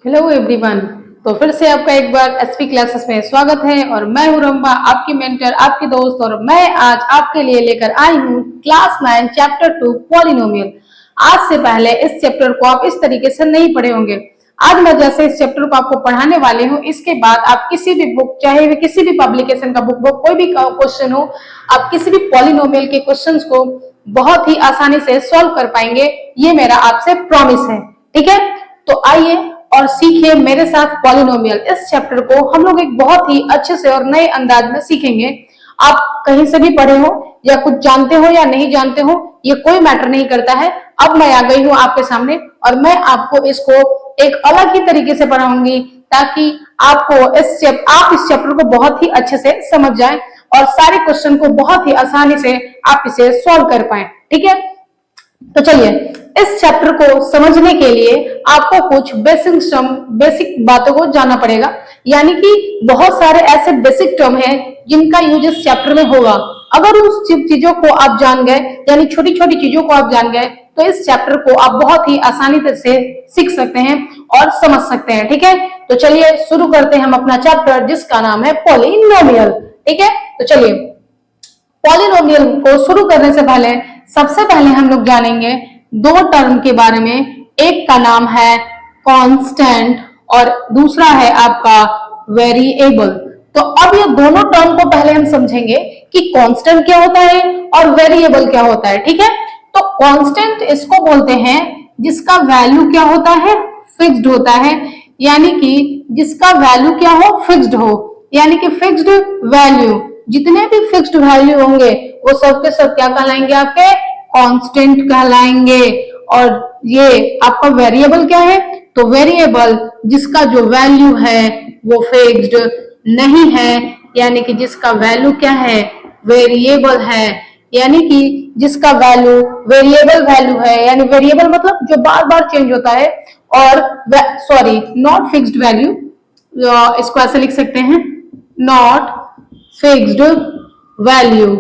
Hello everyone. तो फिर से आपका एक बार एसपी क्लासेस में स्वागत है और मैं हूं रंबा, आपकी मेंटर, आपकी दोस्त। और मैं आज आपके लिए लेकर आई हूं क्लास 9 चैप्टर 2 पॉलिनोमियल। आज से पहले इस चैप्टर को आप इस तरीके से नहीं पढ़े होंगे। आज मैं जैसे इस चैप्टर को आपको पढ़ाने वाले हूं, इसके बाद आप किसी भी बुक, चाहे वे किसी भी पब्लिकेशन का बुक हो, कोई भी क्वेश्चन हो, आप किसी भी पॉलिनोमियल के क्वेश्चंस को बहुत ही आसानी से सॉल्व कर पाएंगे। ये मेरा आपसे प्रॉमिस है, ठीक है। तो आइए और सीखिए मेरे साथ पॉलिनोमियल। इस चैप्टर को हम लोग एक बहुत ही अच्छे से और नए अंदाज में सीखेंगे। आप कहीं से भी पढ़े हो या कुछ जानते हो या नहीं जानते हो, ये कोई मैटर नहीं करता है। अब मैं आ गई हूँ आपके सामने और मैं आपको इसको एक अलग ही तरीके से पढ़ाऊंगी, ताकि आपको आप इस चैप्टर को बहुत ही अच्छे से समझ जाएं और सारे क्वेश्चन को बहुत ही आसानी से आप इसे सॉल्व कर पाए, ठीक है। तो चलिए, इस चैप्टर को समझने के लिए आपको कुछ बेसिक बातों को जानना पड़ेगा। यानी कि बहुत सारे ऐसे बेसिक टर्म हैं जिनका यूज इस चैप्टर में होगा। अगर उस चीजों को आप जान गए, यानी छोटी छोटी चीजों को आप जान गए, तो इस चैप्टर को आप बहुत ही आसानी से सीख सकते हैं और समझ सकते हैं, ठीक है। तो चलिए शुरू करते हैं हम अपना चैप्टर, जिसका नाम है पॉलिनोमियल, ठीक है। तो चलिए, पॉलिनोमियल को शुरू करने से पहले सबसे पहले हम लोग जानेंगे दो टर्म के बारे में। एक का नाम है कांस्टेंट और दूसरा है आपका वेरिएबल। तो अब ये दोनों टर्म को पहले हम समझेंगे कि कांस्टेंट क्या होता है और वेरिएबल क्या होता है, ठीक है। तो कांस्टेंट इसको बोलते हैं जिसका वैल्यू क्या होता है, फिक्स्ड होता है। यानी कि जिसका वैल्यू क्या हो, फिक्स्ड हो, यानी कि फिक्स्ड वैल्यू। जितने भी फिक्स्ड वैल्यू होंगे वो सब के सब क्या कहलाएंगे, आपके कांस्टेंट कहलाएंगे। और ये आपका वेरिएबल क्या है, तो वेरिएबल जिसका जो वैल्यू है वो फिक्स्ड नहीं है, यानी कि जिसका वैल्यू क्या है, वेरिएबल है। यानी कि जिसका वैल्यू वेरिएबल वैल्यू है, यानी वेरिएबल मतलब जो बार बार चेंज होता है, और सॉरी, नॉट फिक्स्ड वैल्यू, इसको ऐसे लिख सकते हैं, नॉट फिक्स्ड वैल्यू।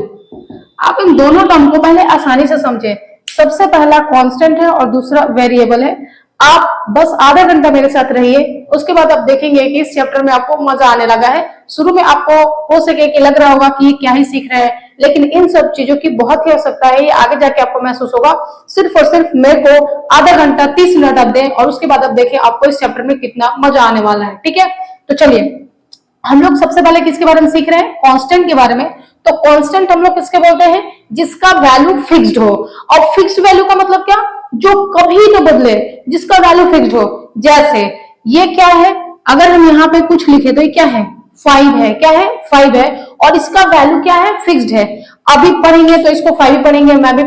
आप इन दोनों टर्म को पहले आसानी से समझे। सबसे पहला कांस्टेंट है और दूसरा वेरिएबल है। आप बस आधा घंटा मेरे साथ रहिए, उसके बाद आप देखेंगे कि इस चैप्टर में आपको मजा आने लगा है। शुरू में आपको हो सके कि लग रहा होगा कि क्या ही सीख रहे हैं, लेकिन इन सब चीजों की बहुत ही आवश्यकता है। ये आगे जाके आपको महसूस होगा। सिर्फ और सिर्फ मेरे को आधा घंटा 30 मिनट आप दें और उसके बाद आप देखें आपको इस चैप्टर में कितना मजा आने वाला है, ठीक है। तो चलिए, हम लोग सबसे पहले किसके बारे में सीख रहे हैं, कांस्टेंट के बारे में। तो कांस्टेंट हम लोग किसके बोलते हैं, जिसका वैल्यू फिक्स्ड हो। और फिक्स्ड वैल्यू का मतलब क्या, जो कभी न बदले, जिसका वैल्यू फिक्स्ड हो। जैसे ये क्या है, अगर हम यहाँ पे कुछ लिखे तो ये क्या है, 5 है। क्या है, 5 है और इसका वैल्यू क्या है, फिक्स्ड है। अभी पढ़ेंगे तो इसको 5 पढ़ेंगे, मैं भी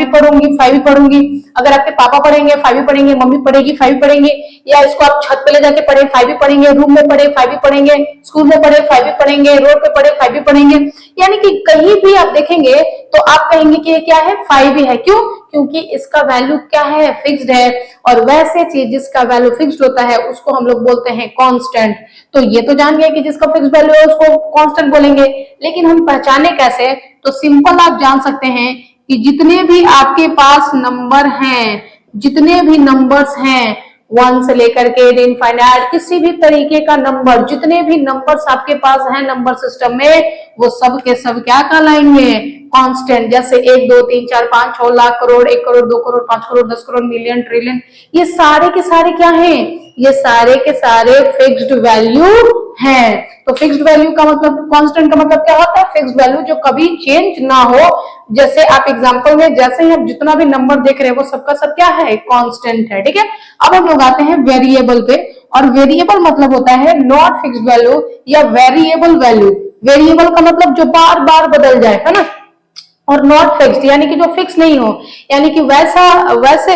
पढ़ूंगी 5 भी पढ़ूंगी। अगर आपके पापा पढ़ेंगे 5 भी पढ़ेंगे, मम्मी पढ़ेगी 5 भी पढ़ेंगे, या इसको आप छत पे ले जाके पढ़े 5 भी पढ़ेंगे, रूम में पढ़े 5 भी पढ़ेंगे, स्कूल में पढ़े 5 भी पढ़ेंगे, रोड पे पढ़े 5 भी पढ़ेंगे। यानी कि कहीं भी आप देखेंगे तो आप कहेंगे कि ये क्या है, 5 ही है। क्यों, क्योंकि इसका वैल्यू क्या है, फिक्स्ड है। और वैसे चीज जिसका वैल्यू फिक्स्ड होता है उसको हम लोग बोलते हैं कांस्टेंट। तो ये तो जान गए कि जिसका फिक्स्ड वैल्यू है उसको कांस्टेंट बोलेंगे। लेकिन हम पहचाने कैसे, तो सिंपल आप जान सकते हैं कि जितने भी आपके पास नंबर हैं, जितने भी नंबर्स हैं 1 से लेकर के इनफाइनाइट, किसी भी तरीके का नंबर, जितने भी नंबर्स आपके पास हैं नंबर सिस्टम में, वो सब के सब क्या कहलाएंगे, कांस्टेंट। जैसे 1 2 3 4 5 6 लाख करोड़, 1 करोड़, 2 करोड़, 5 करोड़, 10 करोड़, मिलियन, ट्रिलियन, ये सारे के सारे क्या हैं, ये सारे के सारे फिक्स्ड वैल्यू हैं। तो फिक्स्ड वैल्यू का मतलब, कांस्टेंट का मतलब क्या होता है, फिक्स्ड वैल्यू जो कभी चेंज ना हो। जैसे आप एग्जांपल में, जैसे ही आप जितना भी नंबर देख रहे हैं वो सबका सब क्या है, कांस्टेंट है, ठीक है। अब हम लोग आते हैं वेरिएबल पे। और वेरिएबल मतलब होता है नॉट फिक्स्ड वैल्यू या वेरिएबल वैल्यू। वेरिएबल का मतलब जो बार बार बदल जाए, है ना। और नॉट फिक्स्ड यानी कि जो फिक्स नहीं हो, यानी कि वैसे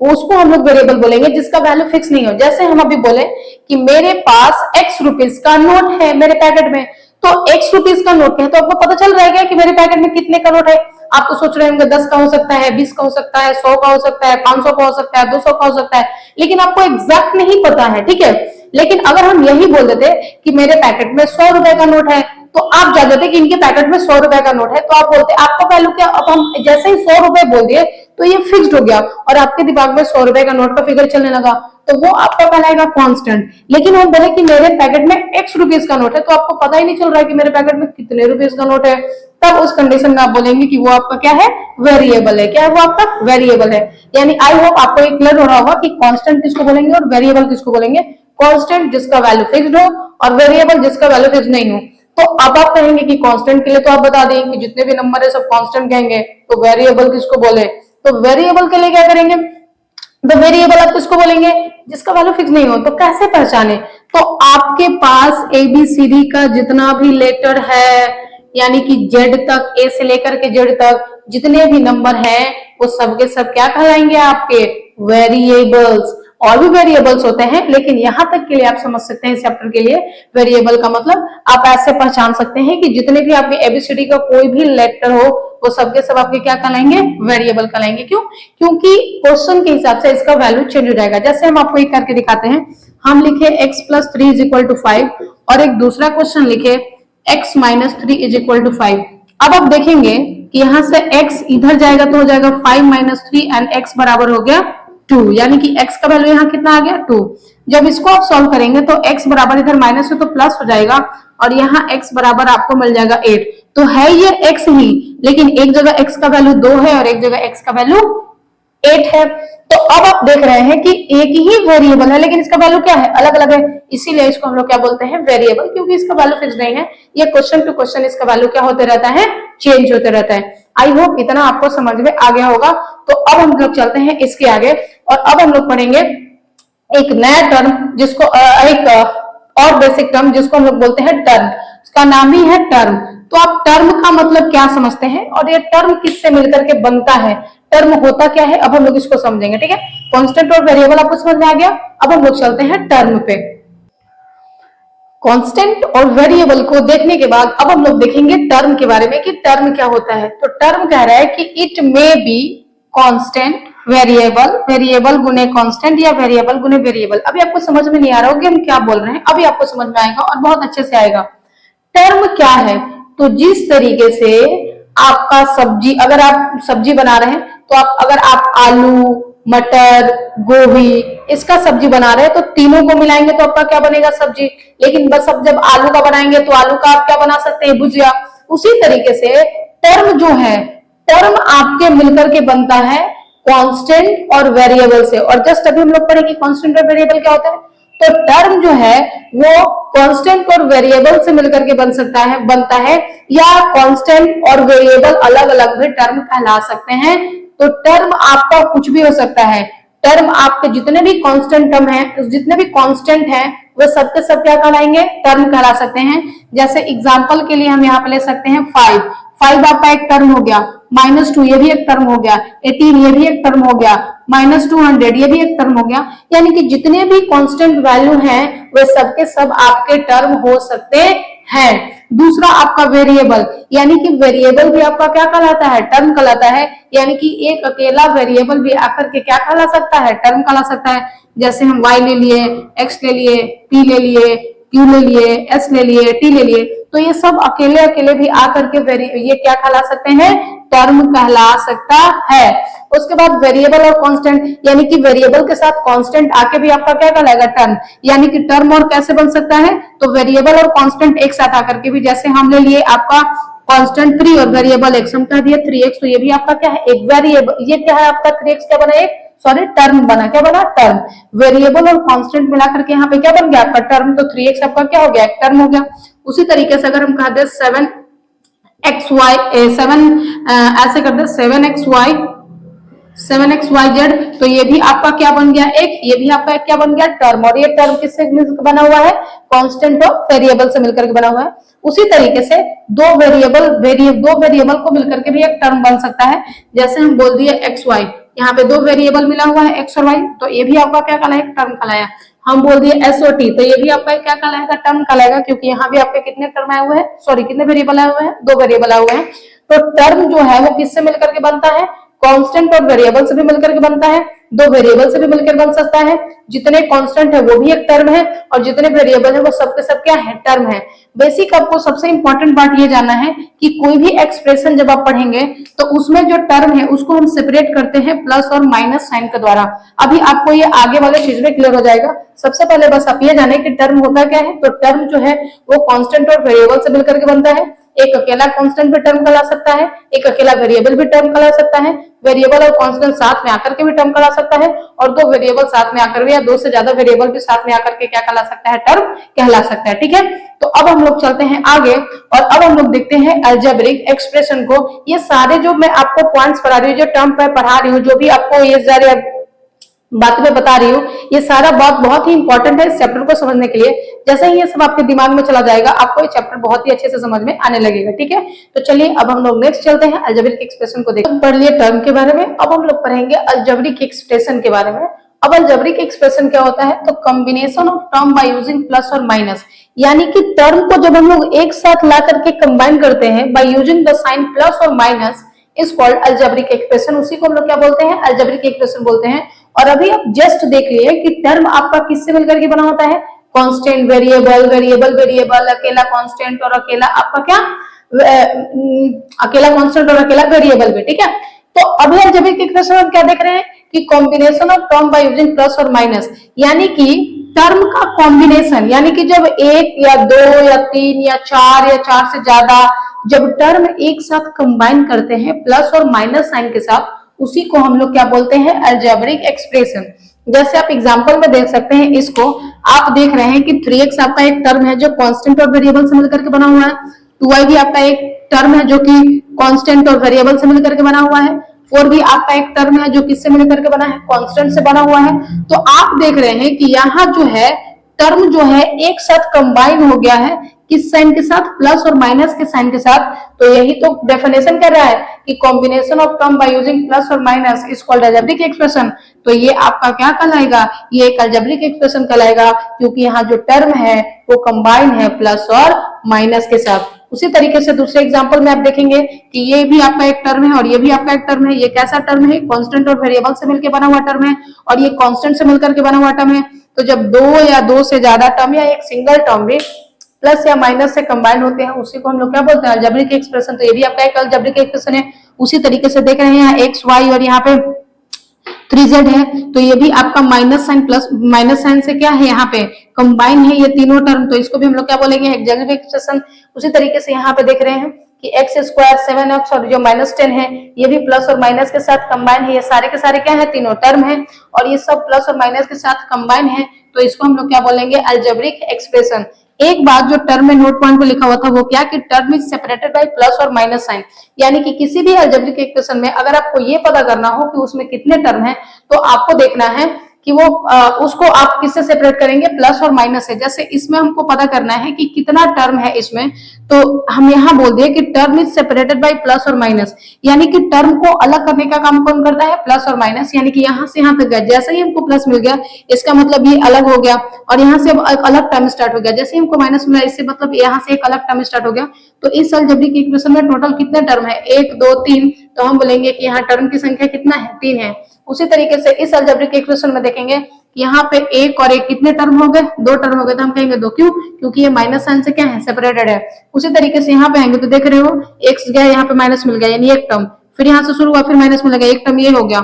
उसको हम लोग वेरिएबल बोलेंगे जिसका वैल्यू फिक्स नहीं हो। जैसे हम अभी बोले कि मेरे पास x रुपीज का नोट है मेरे पैकेट में, तो x रुपीज का नोट है, तो आपको पता चल रहा है क्या कि मेरे पैकेट में कितने का नोट है। आप तो सोच रहे होंगे 10 का हो सकता है, 20 का हो सकता है, 100 का हो सकता है, 500 का हो सकता है, 200 का हो सकता है, लेकिन आपको एग्जैक्ट नहीं पता है, ठीक है। लेकिन अगर हम यही बोल देते कि मेरे पैकेट में 100 रुपए का नोट है, तो आप जान जाते कि इनके पैकेट में 100 रुपए का नोट है, तो आप बोलते आपका वैल्यू क्या। अब हम जैसे ही 100 रुपए बोल दिए तो ये फिक्स्ड हो गया और आपके दिमाग में 100 रुपए का नोट का फिगर चलने लगा। तो वो आपका कहलाएगा कांस्टेंट। लेकिन हम बोले कि मेरे पैकेट में x रुपीज का नोट है, तो आपको पता ही नहीं चल रहा है कि मेरे पैकेट में कितने रुपीज का नोट है, तब उस कंडीशन में आप बोलेंगे कि वो आपका क्या है, वेरिएबल है। क्या है वो आपका, वेरिएबल है। यानी आई होप आपको ये क्लियर हो रहा होगा कि कांस्टेंट किसको बोलेंगे और वेरिएबल किसको बोलेंगे। कांस्टेंट जिसका वैल्यू फिक्स्ड हो और वेरिएबल जिसका वैल्यू फिक्स नहीं हो। तो अब आप कहेंगे कि कांस्टेंट के लिए तो आप बता दें कि जितने भी नंबर है सब कांस्टेंट कहेंगे, तो वेरिएबल किसको बोले, तो वेरिएबल के लिए क्या करेंगे, तो वेरिएबल आप किसको बोलेंगे, जिसका वैल्यू फिक्स नहीं हो। तो कैसे पहचाने, तो आपके पास ABCD का जितना भी लेटर है, यानी कि जेड तक, ए से लेकर के जेड तक जितने भी नंबर हैं, वो सब के सब क्या कहलाएंगे, आपके वेरिएबल्स। और भी वेरिएबल्स होते हैं, लेकिन यहां तक के लिए आप समझ सकते हैं इस चैप्टर के लिए वेरिएबल का मतलब आप ऐसे पहचान सकते हैं कि जितने भी आपके ABCD का कोई भी लेटर हो, वो सबके सब आपके क्या कहलाएंगे, वेरिएबल कहलाएंगे। क्यों, क्योंकि क्वेश्चन के हिसाब से इसका वैल्यू चेंज हो जाएगा। जैसे हम आपको एक करके दिखाते हैं, हम लिखे x + 3 = 5 और एक दूसरा क्वेश्चन लिखे x - 3 = 5। अब आप देखेंगे कि यहां से x इधर जाएगा तो हो जाएगा 5 - 3 एंड x बराबर हो गया 2, यानी कि x का वैल्यू यहाँ कितना आ गया, 2। जब इसको आप सॉल्व करेंगे तो x बराबर इधर माइनस है तो प्लस हो जाएगा और यहाँ x बराबर आपको मिल जाएगा 8। तो है ये x ही, लेकिन एक जगह x का वैल्यू 2 है और एक जगह x का वैल्यू 8 है। तो अब आप देख रहे हैं कि एक ही वेरिएबल है, लेकिन इसका वैल्यू क्या है, अलग अलग है। इसीलिए इसको हम लोग क्या बोलते हैं, वेरिएबल, क्योंकि इसका वैल्यू फिक्स नहीं है। ये क्वेश्चन टू क्वेश्चन इसका वैल्यू क्या होते रहता है, चेंज होते रहता है। आई होप इतना आपको समझ में आ गया होगा। तो अब हम लोग चलते हैं इसके आगे, और अब हम लोग पढ़ेंगे एक नया टर्म, जिसको एक और बेसिक टर्म जिसको हम लोग बोलते हैं टर्म। उसका नाम ही है टर्म। तो आप टर्म का मतलब क्या समझते हैं और ये टर्म किससे मिलकर के बनता है, टर्म होता क्या है, अब हम लोग इसको समझेंगे। ठीक है, कांस्टेंट और वेरिएबल आपको समझ में आ गया। अब हम लोग चलते हैं टर्म पे। कांस्टेंट और वेरिएबल को देखने के बाद अब हम लोग देखेंगे टर्म के बारे में कि टर्म क्या होता है। तो टर्म कह रहा है कि it may be constant variable, variable गुने कांस्टेंट या वेरिएबल गुने वेरिएबल। अभी आपको समझ में नहीं आ रहा होगा कि हम क्या बोल रहे हैं, अभी आपको समझ में आएगा और बहुत अच्छे से आएगा। टर्म क्या है, तो जिस तरीके से आपका सब्जी, अगर आप सब्जी बना रहे हैं तो अगर आप आलू, मटर, गोभी इसका सब्जी बना रहे हैं तो तीनों को मिलाएंगे तो आपका क्या बनेगा, सब्जी। लेकिन बस अब जब आलू का बनाएंगे तो आलू का आप क्या बना सकते हैं, भुजिया। उसी तरीके से टर्म जो है, टर्म आपके मिलकर के बनता है कांस्टेंट और वेरिएबल से। और जस्ट अभी हम लोग पढ़े कि कांस्टेंट और वेरिएबल क्या होता है। तो टर्म जो है वो कांस्टेंट और वेरिएबल से मिलकर के बनता है, या कांस्टेंट और वेरिएबल अलग अलग भी टर्म कहला सकते हैं। तो टर्म आपका कुछ भी हो सकता है। टर्म आपके जितने भी कांस्टेंट टर्म है, जितने भी कांस्टेंट है, वे सबके सब क्या कहलाएंगे, टर्म कहला सकते हैं। जैसे एग्जांपल के लिए हम यहाँ पे ले सकते हैं 5 आपका एक टर्म हो गया, -2 ये भी एक टर्म हो गया, 18 ये भी एक टर्म हो गया, -200 ये भी एक टर्म हो गया। यानी कि जितने भी कांस्टेंट वैल्यू हैं वे सबके सब आपके टर्म हो सकते हैं। दूसरा आपका वेरिएबल, यानी कि वेरिएबल भी आपका क्या कहलाता है, टर्म कहलाता है। यानी कि एक अकेला वेरिएबल भी आकर के क्या कहला सकता है, टर्म कहला सकता है। जैसे हम y ले लिए, x ले लिए, p ले लिए, q ले लिए, s ले लिए, t ले लिए, तो ये सब अकेले अकेले भी आकर के ये क्या कहला सकते हैं, टर्म कहला सकता है। उसके बाद वेरिएबल और कांस्टेंट, यानी कि वेरिएबल के साथ कांस्टेंट आके भी आपका क्या कहलाएगा, टर्म। यानी कि टर्म और कैसे बन सकता है, तो वेरिएबल और कांस्टेंट एक साथ आकर के भी, जैसे हम ले लिए आपका कांस्टेंट 3 और वेरिएबल x, हम कह दिए 3x, तो ये भी आपका क्या है, एक वेरिएबल। ये क्या है आपका 3x क्या बना, एक टर्म बना। क्या बना, टर्म। वेरिएबल और कांस्टेंट मिलाकर के यहाँ पे क्या बन गया आपका, टर्म। तो 3x आपका क्या हो गया, एक टर्म हो गया। उसी तरीके से अगर हम कह दे 7xy, 7 ऐसे कर दे 7xyz, तो ये भी आपका क्या बन गया, एक, ये भी आपका क्या बन गया, टर्म। और ये टर्म किससे बना हुआ है, कांस्टेंट और वेरिएबल से मिलकर के बना हुआ है। उसी तरीके से दो वेरिएबल को मिलकर के भी एक टर्म बन सकता है। जैसे हम बोल दिए xy, यहाँ पे दो वेरिएबल मिला हुआ है x और y, तो ये भी आपका क्या कहलाएगा, टर्म कहलाया। हम बोल दिए s और t, तो ये भी आपका क्या कहलाएगा, टर्म कहलाएगा, क्योंकि यहाँ भी आपके कितने टर्म आए हुए हैं, सॉरी कितने वेरिएबल आए हुए हैं, 2 वेरिएबल आए हुए हैं। तो टर्म जो है वो किससे मिलकर के बनता है, कांस्टेंट और वेरिएबल से भी मिलकर के बनता है, दो वेरिएबल से भी मिलकर बन सकता है, जितने कांस्टेंट है वो भी एक टर्म है और जितने वेरिएबल है वो सब के सब क्या है, टर्म है। बेसिक आपको सबसे इंपॉर्टेंट बात ये जानना है कि कोई भी एक्सप्रेशन जब आप पढ़ेंगे तो उसमें जो टर्म है उसको हम सेपरेट करते हैं प्लस और माइनस साइन के द्वारा। अभी आपको ये आगे वाले चीज में क्लियर हो जाएगा। सबसे पहले बस आप ये जाने कि टर्म होता क्या है। तो टर्म जो है वो कांस्टेंट और वेरिएबल से मिलकर के बनता है। एक अकेला कांस्टेंट भी टर्म कहला सकता है, एक अकेला वेरिएबल भी टर्म कहला सकता है, वेरिएबल और कांस्टेंट साथ में आकर के भी टर्म कहला सकता है, और दो वेरिएबल साथ में आकर भी या दो से ज्यादा वेरिएबल भी साथ में आकर के क्या कहला सकता है, टर्म कहला सकता है। ठीक है, तो अब हम लोग चलते हैं आगे और अब हम लोग देखते हैं अलजेब्रिक एक्सप्रेशन को। ये सारे जो मैं आपको पॉइंट्स पढ़ा रही हूँ, जो टर्म पे पढ़ा रही हूँ, जो भी आपको ये सारे बात में बता रही हूँ, ये सारा बात बहुत ही इंपॉर्टेंट है इस चैप्टर को समझने के लिए। जैसे ही ये सब आपके दिमाग में चला जाएगा आपको ये चैप्टर बहुत ही अच्छे से समझ में आने लगेगा। ठीक है, तो चलिए अब हम लोग नेक्स्ट चलते हैं अलजेब्रिक एक्सप्रेशन को देखते हैं। पढ़ लिए टर्म के बारे में, अब हम लोग पढ़ेंगे अलजेब्रिक एक्सप्रेशन के बारे में। अब अलजेब्रिक एक्सप्रेशन क्या होता है, तो combination of term by using plus और माइनस, यानी कि टर्म को जब हम लोग एक साथ ला करके कंबाइन करते हैं by using the sign plus और minus is called algebraic expression. उसी को हम लोग क्या बोलते हैं, अलजेब्रिक एक्सप्रेशन बोलते हैं। और अभी आप जस्ट देख लिए कि टर्म आपका किससे मिलकर के बना होता है, कांस्टेंट, वेरिएबल, वेरिएबल वेरिएबल, अकेला कांस्टेंट और अकेला आपका क्या, अकेला कांस्टेंट और अकेला वेरिएबल भी। ठीक है, तो अभी अलजेब्रिक एक्सप्रेशन हम क्या देख रहे हैं कि combination of term by using plus और माइनस, यानी कि टर्म का कॉम्बिनेशन, यानी कि जब एक या दो या तीन या चार से ज्यादा जब टर्म एक साथ कंबाइन करते हैं प्लस और माइनस साइन के साथ, उसी को हम लोग क्या बोलते हैं, अलजेब्रिक एक्सप्रेशन। जैसे आप एग्जांपल में देख सकते हैं, इसको आप देख रहे हैं कि 3x आपका एक टर्म है जो कांस्टेंट और वेरिएबल से मिलकर के बना हुआ है, 2y भी आपका एक टर्म है जो कि कांस्टेंट और वेरिएबल से मिलकर के बना हुआ है, 4 भी आपका एक टर्म है जो किससे मिलकर के बना है, कांस्टेंट से बना हुआ है। तो आप देख रहे हैं कि यहाँ जो है टर्म जो है एक साथ कंबाइन हो गया है, किस साइन के साथ, प्लस और माइनस के साइन के साथ। तो यही तो डेफिनेशन कर रहा है कि combination of term by using plus और minus is called algebraic expression. तो ये आपका क्या कहलाएगा, ये एक अलजेब्रिक एक्सप्रेशन कहलाएगा, क्योंकि यहाँ जो टर्म है वो कंबाइन है प्लस और माइनस के साथ। उसी तरीके से दूसरे एग्जांपल में आप देखेंगे कि ये भी आपका एक टर्म है और ये भी आपका एक टर्म है। ये कैसा टर्म है, कांस्टेंट और वेरिएबल से मिलकर बना हुआ टर्म है, और ये कांस्टेंट से मिलकर के बना हुआ टर्म है। तो जब दो या दो से ज्यादा टर्म या एक सिंगल टर्म भी प्लस या माइनस से कंबाइन होते हैं, उसी को हम लोग क्या बोलते हैं, अलजेब्रिक एक्सप्रेशन। तो ये भी आपका एक अलजेब्रिक एक्सप्रेशन है। उसी तरीके से देख रहे हैं एक्स वाई और यहाँ पे 3z है, तो ये भी आपका minus sign plus minus sign से क्या है, यहाँ पे कंबाइन है ये तीनों टर्म। तो इसको भी हम लोग क्या बोलेंगे, अलजेब्रिक एक्सप्रेशन। उसी तरीके से यहाँ पे देख रहे हैं कि एक्स स्क्वायर 7x और जो -10 है ये भी प्लस और माइनस के साथ कंबाइन है। ये सारे के सारे क्या है, तीनों टर्म है और ये सब प्लस और माइनस के साथ कंबाइन है। तो इसको हम लोग क्या बोलेंगे, अलजेब्रिक एक्सप्रेशन। एक बात जो टर्म में नोट पॉइंट को लिखा हुआ था वो क्या, कि term is separated by plus और माइनस साइन, यानी कि किसी भी अलजेब्रिक एक्सप्रेशन में अगर आपको ये पता करना हो कि उसमें कितने टर्म है, तो आपको देखना है कि वो उसको आप किससे सेपरेट करेंगे, प्लस और माइनस से। जैसे इसमें हमको पता करना है कि कितना टर्म है इसमें, तो हम यहाँ बोल दिए कि term is separated by plus और माइनस, यानी कि टर्म को अलग करने का काम कौन करता है, प्लस और माइनस। यानी कि यहाँ से यहाँ तक गया, जैसे ही हमको प्लस मिल गया इसका मतलब ये अलग हो गया, और यहाँ से अब अलग टर्म स्टार्ट हो गया। जैसे हमको माइनस मिला इससे मतलब यहाँ से एक अलग टर्म स्टार्ट हो गया। तो इस अलजेब्रिक इक्वेशन में टोटल कितने टर्म है, 1 2 3, तो हम बोलेंगे कि यहाँ टर्म की संख्या कितना है, 3 है। उसी तरीके से इस अलजेब्रिक इक्वेशन में देखेंगे यहाँ पे एक और एक कितने टर्म हो गए, 2 टर्म हो गए, तो हम कहेंगे 2। क्यों, क्योंकि ये माइनस साइन से क्या है, सेपरेटेड है। उसी तरीके से यहाँ पे आएंगे तो देख रहे हो एक्स गया, यहाँ पे माइनस मिल गया यानी एक टर्म, फिर यहाँ से शुरू हुआ फिर माइनस मिल गया, एक टर्म ये हो गया,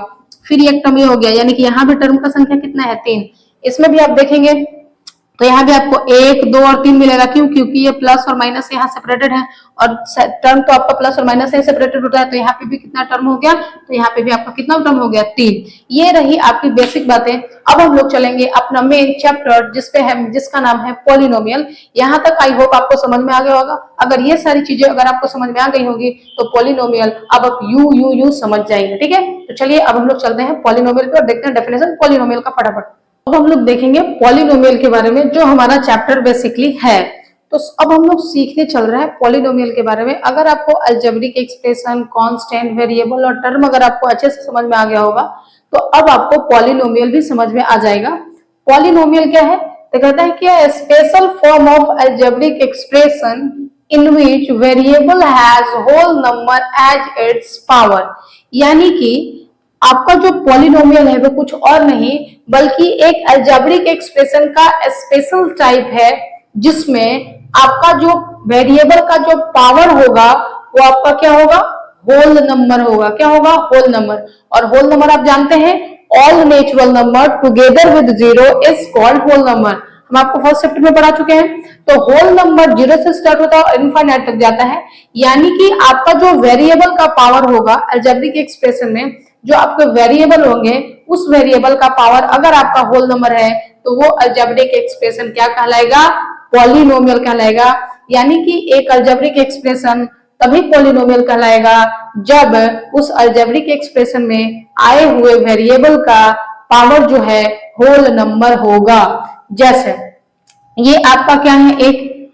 फिर एक टर्म ये हो गया, यानी कि यहाँ भी टर्म का संख्या कितना है, 3। इसमें भी आप देखेंगे तो यहाँ भी आपको 1 2 और 3 मिलेगा। क्यों, क्योंकि ये प्लस और माइनस यहाँ सेपरेटेड है, और टर्म तो आपका प्लस और माइनस से सेपरेटेड होता है। तो यहाँ पे भी कितना टर्म हो गया, तो यहाँ पे भी आपका कितना टर्म हो गया, 3। ये रही आपकी बेसिक बातें। अब हम लोग चलेंगे अपना मेन चैप्टर जिसका नाम है पॉलिनोमियल। यहाँ तक आई होप आपको समझ में आ गया होगा। अगर ये सारी चीजें अगर आपको समझ में आ गई होगी तो पॉलिनोमियल अब आप यू समझ जाएंगे। ठीक है, तो चलिए अब हम लोग चलते हैं पॉलिनोमियल पे और देखते हैं डेफिनेशन पॉलिनोमियल का फटाफट। अब हम लोग देखेंगे पॉलिनोमियल के बारे में, जो हमारा चैप्टर बेसिकली है। तो अब हम लोग सीखने चल रहे हैं पॉलिनोमियल के बारे में। अगर आपको अलजेब्रिक एक्सप्रेशन, कांस्टेंट, वेरिएबल और टर्म अगर आपको अच्छे से समझ में आ गया होगा, तो अब आपको पॉलिनोमियल भी समझ में आ जाएगा। पॉलिनोमियल क्या है, तो कहता है कि special form of algebraic expression in which variable has whole number as its power। यानी कि आपका जो पॉलिनोमियल है वो कुछ और नहीं बल्कि एक अलजेब्रिक एक्सप्रेशन का स्पेशल टाइप है, जिसमें आपका जो वेरिएबल का जो पावर होगा वो आपका क्या होगा, होल नंबर होगा। क्या होगा, होल नंबर। और होल नंबर आप जानते हैं all natural number together with zero is called whole number. हम आपको फर्स्ट चैप्टर में पढ़ा चुके हैं। तो होल नंबर जीरो से स्टार्ट होता है और इनफाइनाइट तक जाता है। यानी कि आपका जो वेरिएबल का पावर होगा अलजेब्रिक एक्सप्रेशन में, जो आपके वेरिएबल होंगे उस वेरिएबल का पावर अगर आपका होल नंबर है तो वो अलजेब्रिक एक्सप्रेशन क्या कहलाएगा, पॉलिनोमियल कहलाएगा। यानी कि एक अलजेब्रिक एक्सप्रेशन तभी पॉलिनोमियल कहलाएगा जब उस अलजेब्रिक एक्सप्रेशन में आए हुए वेरिएबल का पावर जो है होल नंबर होगा। जैसे ये आपका क्या है,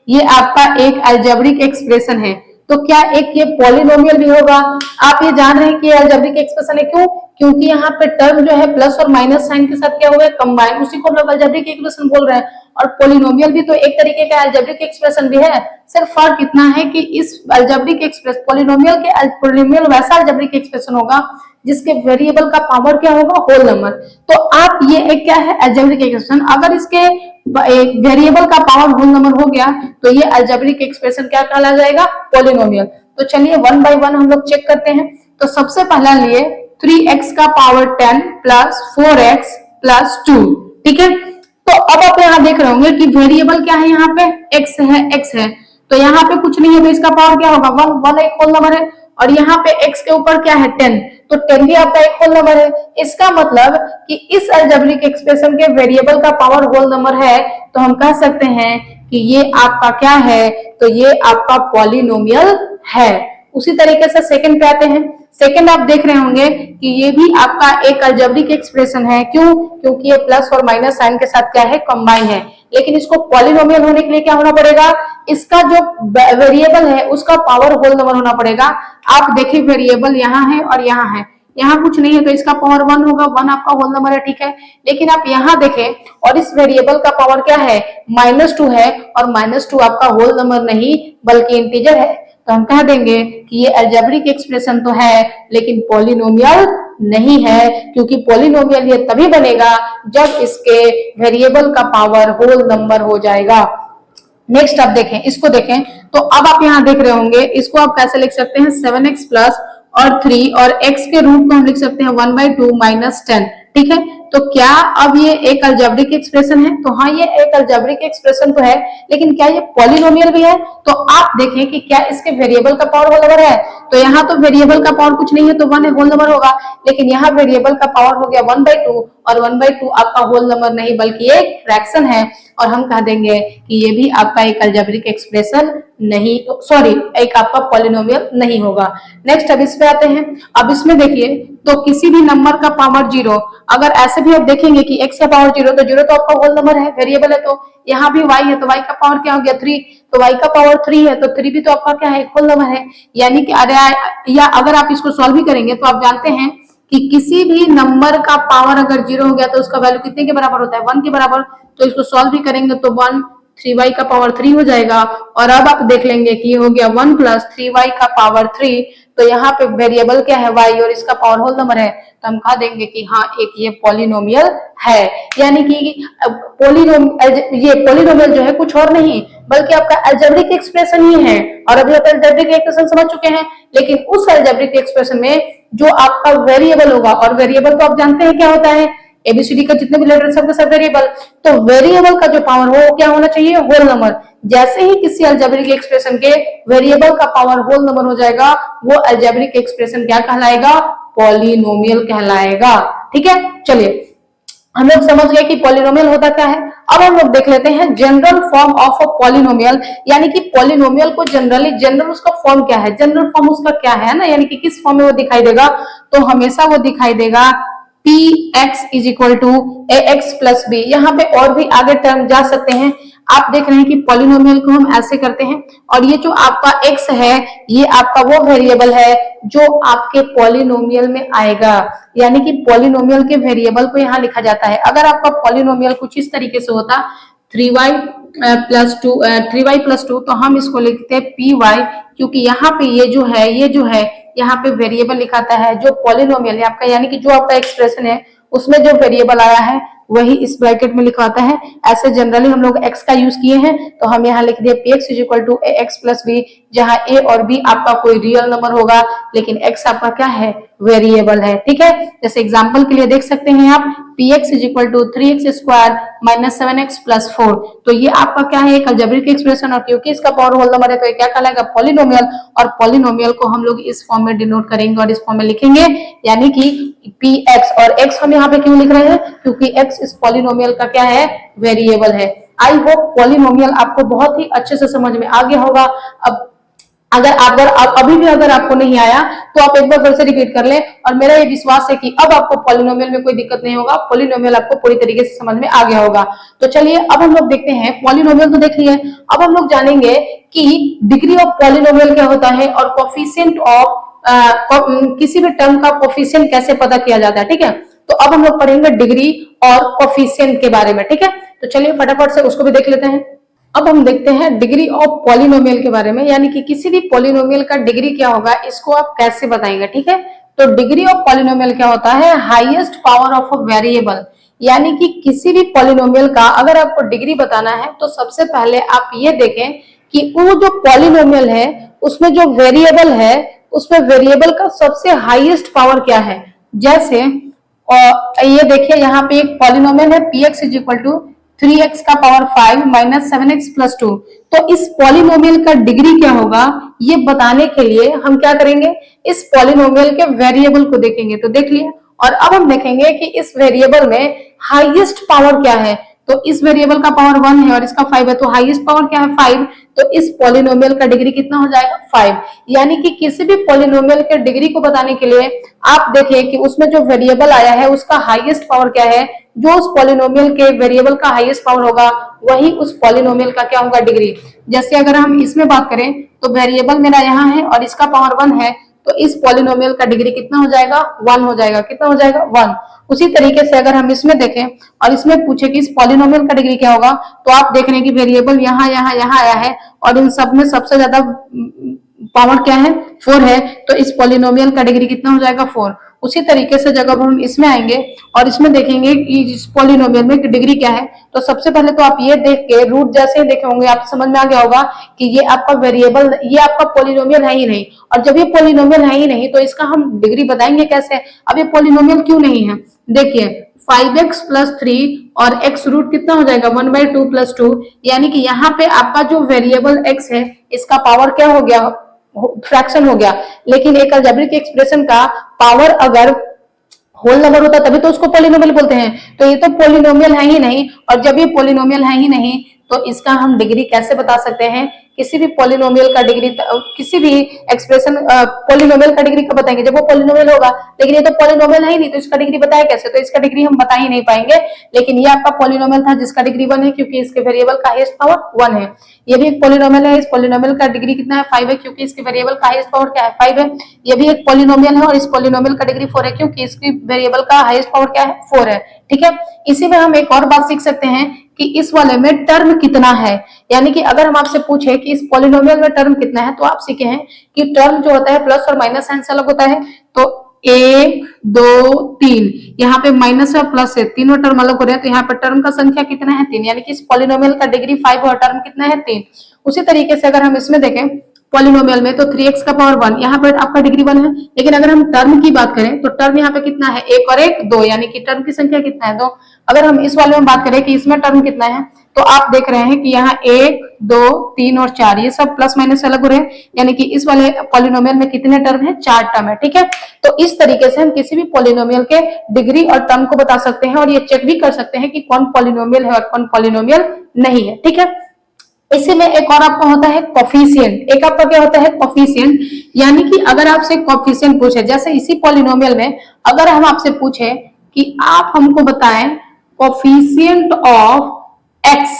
ये आपका एक अलजेब्रिक एक्सप्रेशन है, तो क्या एक ये पॉलिनोमियल भी होगा। आप ये जान रहे हैं कि अलजेब्रिक एक्सप्रेशन है, क्यों, क्योंकि यहाँ पे टर्म जो है प्लस और माइनस साइन के साथ क्या हो गया, कंबाइन, उसी को हम लोग अलजेब्रिक एक्सप्रेशन बोल रहे हैं। और पॉलिनोमियल भी तो एक तरीके का अलजेब्रिक एक्सप्रेशन भी है, सिर्फ फर्क इतना है कि इस अलजेब्रिक एक्सप्रेशन पॉलिनोमियल वैसा अलजेब्रिक एक्सप्रेशन होगा जिसके वेरिएबल का पावर क्या होगा, होल नंबर। तो आप ये एक क्या है अलजेब्रिक एक्सप्रेशन, अगर इसके वेरिएबल का पावर होल नंबर हो गया तो ये अलजेब्रिक एक्सप्रेशन क्या कहला जाएगा, पॉलिनोमियल। तो चलिए वन बाय वन हम लोग चेक करते हैं। तो सबसे पहला लिए 3x का पावर 10 प्लस 4x प्लस 2, ठीक है। तो अब आप यहाँ देख रहे होंगे कि वेरिएबल क्या है, यहाँ पे x है, तो यहाँ पे कुछ नहीं है तो इसका पावर क्या होगा, 1 एक होल नंबर है। और यहाँ पे x के ऊपर क्या है 10, तो 10 भी आपका एक होल नंबर है। इसका मतलब कि इस अलजेब्रिक एक्सप्रेशन के वेरिएबल का पावर होल नंबर है, तो हम कह सकते हैं कि ये आपका क्या है, तो ये आपका पॉलिनोमियल है। उसी तरीके से सेकंड पे आते हैं। सेकंड आप देख रहे होंगे कि ये भी आपका एक अलजेब्रिक एक्सप्रेशन है, क्यों, क्योंकि ये प्लस और माइनस साइन के साथ क्या है, कंबाइन है। लेकिन इसको पॉलिनोमियल होने के लिए क्या होना पड़ेगा, इसका जो वेरिएबल है उसका पावर होल नंबर होना पड़ेगा। आप देखिए वेरिएबल यहाँ है और यहाँ है, यहाँ कुछ नहीं है तो इसका पावर 1 होगा, 1 आपका होल नंबर है, ठीक है। लेकिन आप यहाँ देखें और इस वेरिएबल का पावर क्या है, -2 है, और -2 आपका होल नंबर नहीं बल्कि इंटीजर है। तो हम कह देंगे कि ये अलजेब्रिक एक्सप्रेशन तो है लेकिन पॉलिनोमियल नहीं है, क्योंकि पॉलिनोमियल ये तभी बनेगा जब इसके वेरिएबल का पावर होल नंबर हो जाएगा। नेक्स्ट आप देखें, इसको देखें, तो अब आप यहाँ देख रहे होंगे, इसको आप कैसे लिख सकते हैं, 7x प्लस और 3 और x के रूट को हम लिख सकते हैं 1/2 माइनस 10, ठीक है। तो क्या अब ये एक अलजेब्रिक एक्सप्रेशन है, तो हाँ ये एक अलजेब्रिक एक्सप्रेशन तो है, लेकिन क्या ये पॉलिनोमियल भी है। तो आप देखें कि क्या इसके वेरिएबल का पावर होल नंबर है, तो यहाँ तो वेरिएबल का पावर कुछ नहीं है तो 1 होल नंबर होगा, लेकिन यहाँ वेरिएबल का पावर हो गया 1/2 और 1/2 आपका होल नंबर नहीं बल्कि एक फ्रैक्शन है, और हम कह देंगे कि ये भी आपका एक अलजेब्रिक एक्सप्रेशन नहीं, सॉरी एक आपका पॉलिनोमियल नहीं होगा। नेक्स्ट अब इस पे आते हैं। अब इसमें देखिए तो किसी भी नंबर का पावर 0, अगर ऐसे भी आप देखेंगे कि x का पावर 0 तो 0 तो आपका होल नंबर है, वेरिएबल है। तो यहाँ भी y है तो y का पावर क्या हो गया 3, तो y का पावर 3 है तो 3 भी तो आपका क्या है, होल नंबर है। यानी कि या अगर आप इसको सॉल्व भी करेंगे तो आप जानते हैं कि किसी भी नंबर का पावर अगर 0 हो गया तो उसका वैल्यू कितने के बराबर होता है, 1 के बराबर। तो इसको सॉल्व भी करेंगे तो 1 3y का पावर 3 हो जाएगा। और अब आप देख लेंगे कि ये हो गया 1 प्लस 3y का पावर 3, तो यहाँ पे वेरिएबल क्या है y और इसका पावर होल नंबर है, तो हम कह देंगे कि हाँ एक ये पॉलिनोमियल है। यानी कि ये पॉलिनोमियल जो है कुछ और नहीं बल्कि आपका अलजेब्रिक एक्सप्रेशन ही है। और अभी आप अलजेब्रिक एक्सप्रेशन समझ चुके हैं, लेकिन उस अलजेब्रिक एक्सप्रेशन में जो आपका वेरिएबल होगा, और वेरिएबल तो आप जानते हैं क्या होता है, एबीसीडी का जितने भी लेटर सबके सब वेरिएबल, तो वेरिएबल का जो पावर हो क्या होना चाहिए, होल नंबर। जैसे ही किसी अलजेब्रिक एक्सप्रेशन के वेरिएबल का पावर होल नंबर हो जाएगा वो अलजेब्रिक एक्सप्रेशन क्या कहलाएगा, पॉलिनोमियल कहलाएगा, ठीक है। चलिए हम लोग समझ गए कि पॉलिनोमियल होता क्या है। अब हम लोग देख लेते हैं general form of a polynomial, यानी कि पॉलिनोमियल को जनरल उसका फॉर्म क्या है, जनरल फॉर्म उसका क्या है ना, यानी कि किस फॉर्म में वो दिखाई देगा, तो हमेशा वो दिखाई देगा px is equal to ax plus B. यहाँ पे और भी आगे टर्म जा सकते हैं। आप देख रहे हैं कि पॉलिनोमियल को हम ऐसे करते हैं, और ये जो आपका x है ये आपका वो वेरिएबल है जो आपके पॉलिनोमियल में आएगा, यानी कि पॉलिनोमियल के वेरिएबल को यहाँ लिखा जाता है। अगर आपका पॉलिनोमियल कुछ इस तरीके से होता 3y, +2 3y+2, तो हम इसको लिखते हैं पी वाई, क्योंकि यहाँ पे ये जो है यहाँ पे वेरिएबल लिखाता है जो पॉलिनोमियल है आपका, यानी कि जो आपका एक्सप्रेशन है उसमें जो वेरिएबल आया है वही इस ब्रैकेट में लिखवाता है। ऐसे जनरली हम लोग x का यूज किए हैं, तो हम यहाँ लिख दिए px = ax + b, जहां a और b आपका कोई रियल नंबर होगा, लेकिन x आपका क्या है, वेरिएबल है। ठीक है, जैसे एग्जांपल के लिए देख सकते हैं आप px = 3x² - 7x + 4, तो ये आपका क्या है, एक अलजेब्रिक एक्सप्रेशन, और क्योंकि इसका पावर होल नंबर है तो ये क्या कहलाएगा, पॉलिनोमियल, और पॉलिनोमियल को हम लोग इस फॉर्म में डिनोट करेंगे और इस फॉर्म में लिखेंगे, यानी कि px, और x हम यहाँ पे क्यों लिख रहे हैं, क्योंकि x इस पॉलिनोमियल का क्या है, वेरिएबल है। आई होप पॉलिनोमियल आपको बहुत ही अच्छे से समझ में आ गया होगा। अब अगर अभी भी अगर आपको नहीं आया तो आप एक बार फिर से रिपीट कर लें, और मेरा ये विश्वास है कि अब आपको पॉलिनोमियल में कोई दिक्कत नहीं होगा, पॉलिनोमियल आपको पूरी तरीके से समझ में आ गया होगा। तो चलिए अब हम लोग देखते हैं, पॉलिनोमियल तो देख लिए, अब हम लोग जानेंगे कि डिग्री ऑफ पॉलिनोमियल क्या होता है और कोफिशिएंट ऑफ किसी भी टर्म का कोफिशिएंट कैसे पता किया जाता है। ठीक है, तो अब हम लोग पढ़ेंगे डिग्री और कोफिशिएंट के बारे में। ठीक है, तो चलिए फटाफट से उसको भी देख लेते हैं। अब हम देखते हैं डिग्री ऑफ पॉलिनोमियल के बारे में, यानी कि किसी भी पॉलिनोमियल का डिग्री क्या होगा, इसको आप कैसे बताएंगे। ठीक है, तो डिग्री ऑफ पॉलिनोमियल क्या होता है, highest power of a variable, यानी कि किसी भी पॉलिनोमियल का अगर आपको डिग्री बताना है तो सबसे पहले आप ये देखें कि वो जो पॉलिनोमियल है उसमें जो वेरिएबल है उसमें वेरिएबल का सबसे हाईएस्ट पावर क्या है। जैसे ये देखिए यहाँ पे एक पॉलिनोमियल है px = 3x का पावर 5 - 7x + 2, तो इस पॉलिनोमियल का डिग्री क्या होगा ये बताने के लिए हम क्या करेंगे, इस पॉलिनोमियल के वेरिएबल को देखेंगे। तो देख लिया, और अब हम देखेंगे कि इस वेरिएबल में हाईएस्ट पावर क्या है, तो इस वेरिएबल का पावर 1 है और इसका 5 है, तो हाईएस्ट पावर क्या है, 5, तो इस पॉलिनोमियल का डिग्री कितना हो जाएगा, 5। यानी कि किसी भी पॉलिनोमियल के डिग्री को बताने के लिए आप देखिए कि उसमें जो वेरिएबल आया है उसका हाईएस्ट पावर क्या है, जो उस पॉलिनोमियल के वेरिएबल का हाईएस्ट पावर होगा वही उस पॉलिनोमियल का क्या होगा, डिग्री। जैसे अगर हम इसमें बात करें तो वेरिएबल मेरा यहाँ है और इसका पावर 1 है, तो इस पॉलिनोमियल का डिग्री कितना हो जाएगा, 1 हो जाएगा। कितना हो जाएगा, 1। उसी तरीके से अगर हम इसमें देखें और इसमें पूछे कि इस पॉलिनोमियल का डिग्री क्या होगा, तो आप देख रहे हैं कि वेरिएबल यहाँ यहाँ यहाँ आया है और इन सब में सबसे ज्यादा पावर क्या है, 4 है, तो इस पॉलिनोमियल का डिग्री कितना हो जाएगा, 4। उसी तरीके से जब हम इसमें आएंगे और इसमें देखेंगे कि इस पॉलिनोमियल में डिग्री क्या है, तो सबसे पहले तो आप ये देख के रूट जैसे ही देखे होंगे आपको समझ में आ गया होगा कि ये आपका वेरिएबल, ये आपका पॉलिनोमियल है ही नहीं, और जब ये पॉलिनोमियल है ही नहीं तो इसका हम डिग्री बताएंगे कैसे। अब ये पॉलिनोमियल क्यों नहीं है, देखिए 5x + 3 और x रूट कितना हो जाएगा, 1/2 + 2, यानी कि यहाँ पे आपका जो वेरिएबल x है इसका पावर क्या हो गया, फ्रैक्शन हो गया। लेकिन एक अलजेब्रिक एक्सप्रेशन का पावर अगर होल नंबर होता तभी तो उसको पॉलिनोमियल बोलते हैं, तो ये तो पॉलिनोमियल है ही नहीं, और जब ये पॉलिनोमियल है ही नहीं तो इसका हम डिग्री कैसे बता सकते हैं। किसी भी पॉलिनोमियल का डिग्री, किसी भी एक्सप्रेशन पॉलिनोमियल का डिग्री कब बताएंगे, जब वो पॉलिनोमियल होगा, लेकिन ये तो पॉलिनोमियल है ही नहीं तो इसका डिग्री बताया कैसे, तो इसका डिग्री हम बता ही नहीं पाएंगे। लेकिन ये आपका पॉलिनोमियल था जिसका डिग्री 1 है क्योंकि इसके वेरिएबल का हाईएस्ट पावर 1 है। ये भी एक पॉलिनोमियल है, इस पॉलिनोमियल का डिग्री कितना है, 5 है, क्योंकि इसके वेरिएबल का हाईएस्ट पावर क्या है, 5 है। ये भी एक पॉलिनोमियल है और इस पॉलिनोमियल का डिग्री 4 है क्योंकि इसकी वेरिएबल का हाईएस्ट पावर क्या है, 4 है। ठीक है, इसी में हम एक और बात सीख सकते हैं कि इस वाले में टर्म कितना है, यानी कि अगर हम आपसे पूछे कि इस पॉलिनोमियल में टर्म कितना है, तो आप सीखे हैं कि टर्म जो होता है प्लस और माइनस साइन से अलग होता है, तो 1 2 3 यहाँ पे माइनस और प्लस है, तीनों टर्म अलग हो रहे हैं, तो यहाँ पे टर्म का संख्या कितना है, 3, यानी कि इस पॉलिनोमियल का डिग्री 5 और टर्म कितना है, 3। उसी तरीके से अगर हम इसमें देखें पॉलिनोमियल में तो 3x का पावर 1, यहाँ पर आपका डिग्री 1 है। लेकिन अगर हम टर्म की बात करें तो टर्म यहाँ पे कितना है, 1 और 1 2, यानी कि टर्म की संख्या कितना है, 2। अगर हम इस वाले में बात करें कि इसमें टर्म कितना है, तो आप देख रहे हैं कि यहाँ 1 2 3 और 4 ये सब प्लस माइनस अलग हो रहे हैं, यानी कि इस वाले पॉलिनोमियल में कितने टर्म है, 4 टर्म है। ठीक है, तो इस तरीके से हम किसी भी पॉलिनोमियल के डिग्री और टर्म को बता सकते हैं और ये चेक भी कर सकते हैं कि कौन पॉलिनोमियल है और कौन पॉलिनोमियल नहीं है। ठीक है, इसी में एक और आपका होता है कोफिशिएंट। एक आपका क्या होता है, कोफिशिएंट, यानी कि अगर आपसे कोफिशिएंट पूछे, जैसे इसी पॉलिनोमियल में अगर हम आपसे पूछे कि आप हमको बताएं कोफिशिएंट ऑफ एक्स,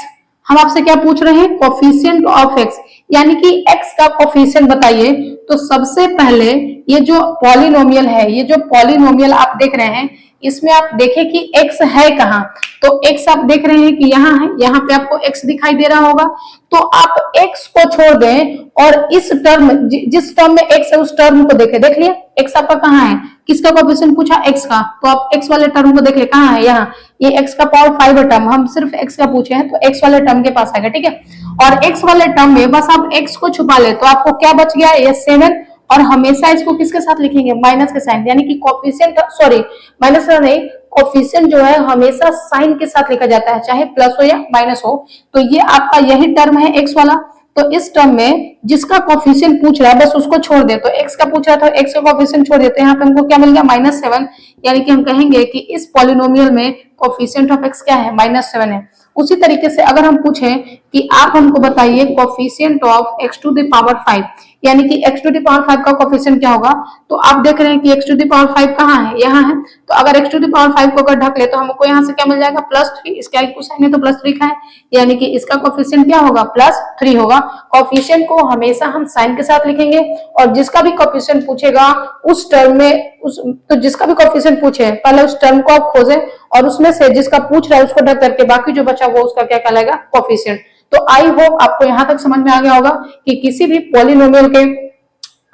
हम आपसे क्या पूछ रहे हैं, कोफिशिएंट ऑफ एक्स, यानी कि एक्स का कोफिशिएंट बताइए, तो सबसे पहले ये जो पॉलिनोमियल है, ये जो पॉलिनोमियल आप देख रहे हैं इसमें आप देखें कि x है कहाँ, तो x आप देख रहे हैं कि यहाँ है, यहाँ पे आपको x दिखाई दे रहा होगा, तो आप x को छोड़ दें और इस टर्म जिस टर्म में x है उस टर्म को देखें। देख लिया x आपका कहाँ है, किसका कोएफिशिएंट पूछा, x का, तो आप x वाले टर्म को देख ले कहाँ है, यहाँ, ये x का पावर 5 टर्म, हम सिर्फ x का पूछे हैं तो x वाले टर्म के पास आएगा, ठीक है। और x वाले टर्म में बस आप x को छुपा ले तो आपको क्या बच गया, ये 7, और हमेशा इसको किसके साथ लिखेंगे, माइनस के साइन, यानी कि कोएफिशिएंट, सॉरी माइनस नहीं, कोएफिशिएंट जो है हमेशा साइन के साथ लिखा जाता है, चाहे प्लस हो या माइनस हो। तो ये आपका यही टर्म है x वाला, तो इस टर्म में जिसका कोएफिशिएंट पूछ रहा है बस उसको छोड़ दे, तो x का पूछ रहा था x का कोएफिशिएंट छोड़ देते हैं, यहाँ पे हमको क्या मिल गया, -7, यानी कि हम कहेंगे कि इस पॉलिनोमियल में कोएफिशिएंट ऑफ x क्या है, -7 है। उसी तरीके से अगर हम पूछें कि आप हमको बताइए coefficient of x to the power 5, यानी कि x टू द पावर 5 का कोएफिशिएंट क्या होगा, तो आप देख रहे हैं कि x टू द पावर 5 कहाँ है, यहाँ है, तो अगर x टू द पावर 5 को अगर ढक ले तो हमको यहाँ से क्या मिल जाएगा, +3, इसका कोसाइन है तो +3 का है, यानी कि इसका कोएफिशिएंट क्या होगा, +3 होगा। कोएफिशिएंट को हमेशा हम साइन के साथ लिखेंगे, और जिसका भी कोएफिशिएंट पूछेगा उस टर्म में तो जिसका भी कोएफिशिएंट पूछे पहले उस टर्म को आप खोजें और उसमें से जिसका पूछ रहा है उसको ढक करके बाकी जो बचा वो उसका क्या कहलाएगा, कोएफिशिएंट। तो आई होप आपको यहाँ तक समझ में आ गया होगा कि किसी भी पॉलिनोमियल के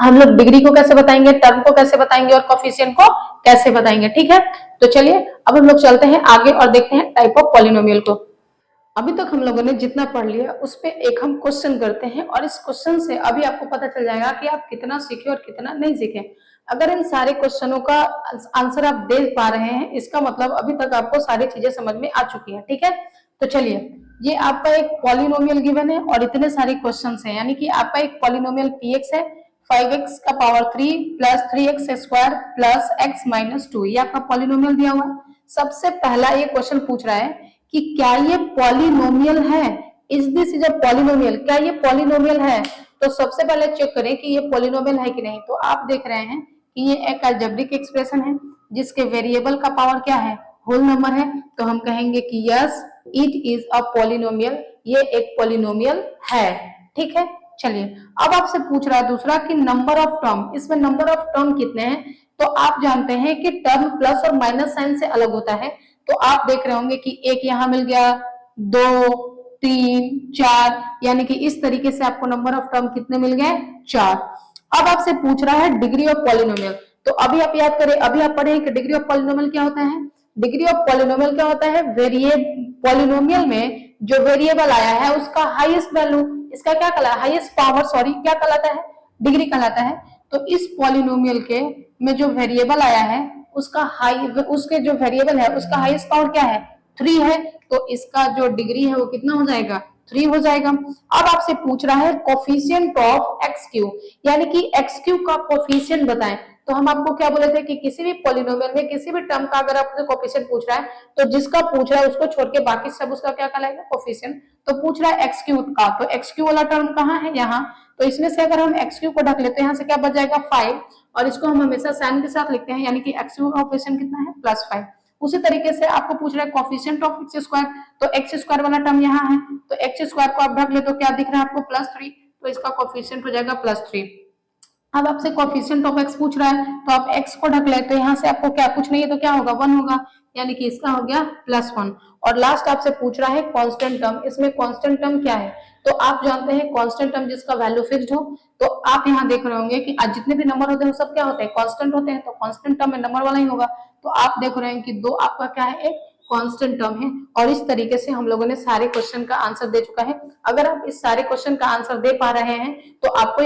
हम लोग डिग्री को कैसे बताएंगे, टर्म को कैसे बताएंगे और कोएफिशिएंट को कैसे बताएंगे, ठीक है। तो चलिए अब हम लोग चलते हैं आगे और देखते हैं टाइप ऑफ पॉलिनोमियल को। अभी तक हम लोगों ने जितना पढ़ लिया उस पे एक हम क्वेश्चन करते हैं, और इस क्वेश्चन से अभी आपको पता चल जाएगा कि आप कितना सीखे और कितना नहीं सीखे। अगर इन सारे क्वेश्चनों का आंसर आप दे पा रहे हैं, इसका मतलब अभी तक आपको सारी चीजें समझ में आ चुकी है, ठीक है। तो चलिए, ये आपका एक पॉलिनोमियल गिवन है और इतने सारे क्वेश्चन हैं, यानी कि आपका एक पॉलिनोमियल px है, 5x का power 3 plus 3x square plus x minus 2, ये आपका पॉलिनोमियल दिया हुआ है। सबसे पहला ये क्वेश्चन पूछ रहा है कि क्या ये पॉलिनोमियल है, is this is a polynomial, क्या ये पॉलिनोमियल है। तो सबसे पहले चेक करें कि ये पॉलिनोमियल है कि नहीं। तो आप देख रहे हैं कि ये एक अलजेब्रिक एक्सप्रेशन है जिसके वेरिएबल का पावर क्या है, होल नंबर है, तो हम कहेंगे कि yes it is a polynomial, ये एक पॉलिनोमियल है, ठीक है। चलिए अब आपसे पूछ रहा है दूसरा कि नंबर ऑफ टर्म, इसमें नंबर ऑफ टर्म कितने हैं। तो आप जानते हैं कि टर्म प्लस और माइनस साइन से अलग होता है, तो आप देख रहे होंगे कि एक यहाँ मिल गया, 2, 3, 4, यानी कि इस तरीके से आपको नंबर ऑफ टर्म कितने मिल गए, 4। अब आपसे पूछ रहा है डिग्री ऑफ पॉलिनोमियल। तो अभी आप याद करें, अभी आप पढ़े कि डिग्री ऑफ पॉलिनोमियल क्या होता है। डिग्री ऑफ पॉलिनोमियल क्या होता है, पॉलिनोमियल में जो वेरिएबल आया है उसका हाईएस्ट वैल्यू, इसका क्या कहलाता है, हाईएस्ट पावर, सॉरी क्या कहलाता है, डिग्री कहलाता है। तो इस पॉलिनोमियल के में जो वेरिएबल आया है उसका उसके जो वेरिएबल है उसका हाईएस्ट पावर क्या है, 3 है, तो इसका जो डिग्री है वो कितना हो जाएगा, 3 हो जाएगा। अब आपसे पूछ रहा है कोफिशिएंट ऑफ एक्स क्यू, यानी कि एक्स क्यू का कोफिशिएंट बताएं। तो हम आपको क्या बोले थे कि किसी भी पॉलिनोमियल में किसी भी टर्म का अगर आपसे कोफिशिएंट पूछ रहा है तो जिसका पूछ रहा है उसको छोड़ के बाकी सब उसका क्या कहलाएगा, कोफिशिएंट। तो पूछ रहा है एक्स क्यू का, तो एक्स क्यू वाला टर्म कहाँ है, यहाँ, तो इसमें से अगर हम एक्स क्यू को ढक लेते हैं यहाँ से क्या बच जाएगा, 5, और इसको हम हमेशा साइन के साथ लिखते हैं, यानी कि एक्स क्यू का कोफिशिएंट कितना है, +5। उसी तरीके से आपको पूछ रहा है कोफिशिएंट ऑफ एक्स स्क्वायर, तो एक्स स्क्वायर वाला टर्म यहाँ है, तो एक्स स्क्वायर को आप ढक ले तो क्या दिख रहा है आपको, +3, तो इसका कोफिशिएंट हो जाएगा +3। अब आपसे कोफिशिएंट ऑफ एक्स पूछ रहा है तो आप एक्स को ढक लेते हैं, यहाँ से आपको क्या कुछ नहीं है तो क्या होगा, 1 होगा, यानी कि इसका हो गया +1। और लास्ट आपसे पूछ रहा है कांस्टेंट टर्म, इसमें कांस्टेंट टर्म क्या है। तो आप जानते हैं कांस्टेंट टर्म जिसका वैल्यू फिक्स्ड हो, तो आप यहाँ देख रहे होंगे कि आज जितने भी नंबर होते हैं सब क्या होते हैं, कांस्टेंट होते हैं, तो कांस्टेंट टर्म में नंबर वाला ही होगा। तो आप देख रहे हैं कि 2 आपका क्या है, एक कांस्टेंट टर्म है। और इस तरीके से हम लोगों ने सारे क्वेश्चन का आंसर दे चुका है। अगर आप इस सारे क्वेश्चन का आंसर दे पा रहे हैं तो आपको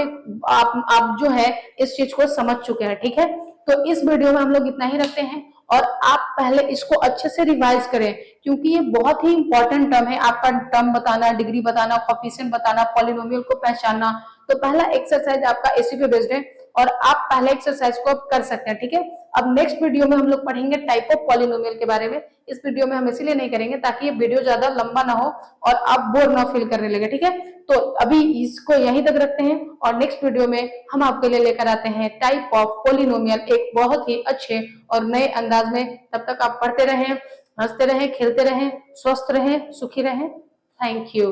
आप जो है इस चीज को समझ चुके हैं, ठीक है। तो इस वीडियो में हम लोग इतना ही रखते हैं, और आप पहले इसको अच्छे से रिवाइज करें क्योंकि ये बहुत ही इंपॉर्टेंट टर्म है, आपका टर्म बताना, डिग्री बताना, कोफिशिएंट बताना, पॉलिनोमियल को पहचानना। तो पहला एक्सरसाइज आपका इसी पे बेस्ड है और आप पहले एक्सरसाइज को कर सकते हैं, ठीक है। अब नेक्स्ट वीडियो में हम लोग पढ़ेंगे टाइप ऑफ पॉलिनोमियल के बारे में। इस वीडियो में हम इसीलिए नहीं करेंगे ताकि ये वीडियो ज्यादा लंबा ना हो और आप बोर ना फील करने लगे, ठीक है। तो अभी इसको यहीं तक रखते हैं और नेक्स्ट वीडियो में हम आपके लिए लेकर आते हैं टाइप ऑफ पॉलिनोमियल एक बहुत ही अच्छे और नए अंदाज में। तब तक आप पढ़ते रहें, हंसते रहें, खेलते रहें, स्वस्थ रहें, सुखी रहें। Thank you.